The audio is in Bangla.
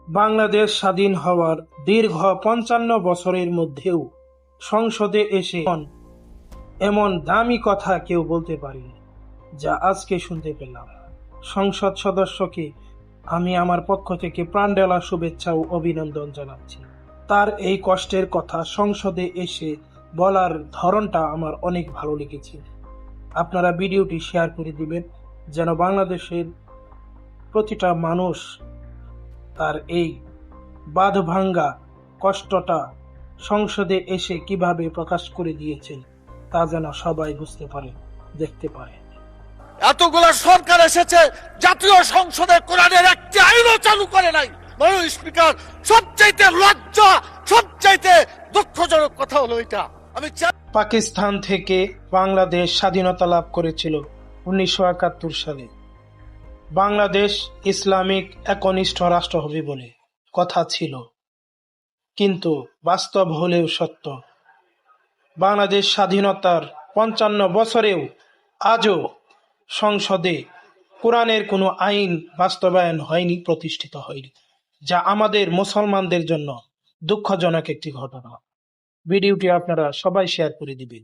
বাংলাদেশ স্বাধীন হওয়ার দীর্ঘ ৫৫ বছরের মধ্যেও সংসদে এসে এমন দামি কথা কেউ বলতে পারেনি, যা আজকে শুনতে পেলাম। সংসদ সদস্যকে আমি আমার পক্ষ থেকে প্রাণঢালা শুভেচ্ছা ও অভিনন্দন জানাচ্ছি। তার এই কষ্টের কথা সংসদে এসে বলার ধরনটা আমার অনেক ভালো লেগেছে। আপনারা ভিডিওটি শেয়ার করে দিবেন, যেন বাংলাদেশের প্রতিটা মানুষ তার এই বাঁধভাঙ্গা কষ্টটা সংসদে এসে কিভাবে প্রকাশ করে দিয়েছেন তা যেন সবাই বুঝতে পারে, দেখতে পারে। এতগুলা সরকার এসেছে, জাতীয় সংসদে কোরআনের একটি আইনও চালু করে নাই। মাননীয় স্পিকার, সবচাইতে লজ্জা, সবচাইতে দুঃখজনক কথা হলো এটা। পাকিস্তান থেকে বাংলাদেশ স্বাধীনতা লাভ করেছিল ১৯৭১ সালে। বাংলাদেশ ইসলামিক একনিষ্ঠ রাষ্ট্র হবে বলে কথা ছিল, কিন্তু বাস্তব হলেও সত্য, বাংলাদেশ স্বাধীনতার ৫৫ বছরেও আজও সংসদে কোরআনের কোনো আইন বাস্তবায়ন হয়নি, প্রতিষ্ঠিত হয়নি, যা আমাদের মুসলমানদের জন্য দুঃখজনক একটি ঘটনা। ভিডিওটি আপনারা সবাই শেয়ার করে দিবেন।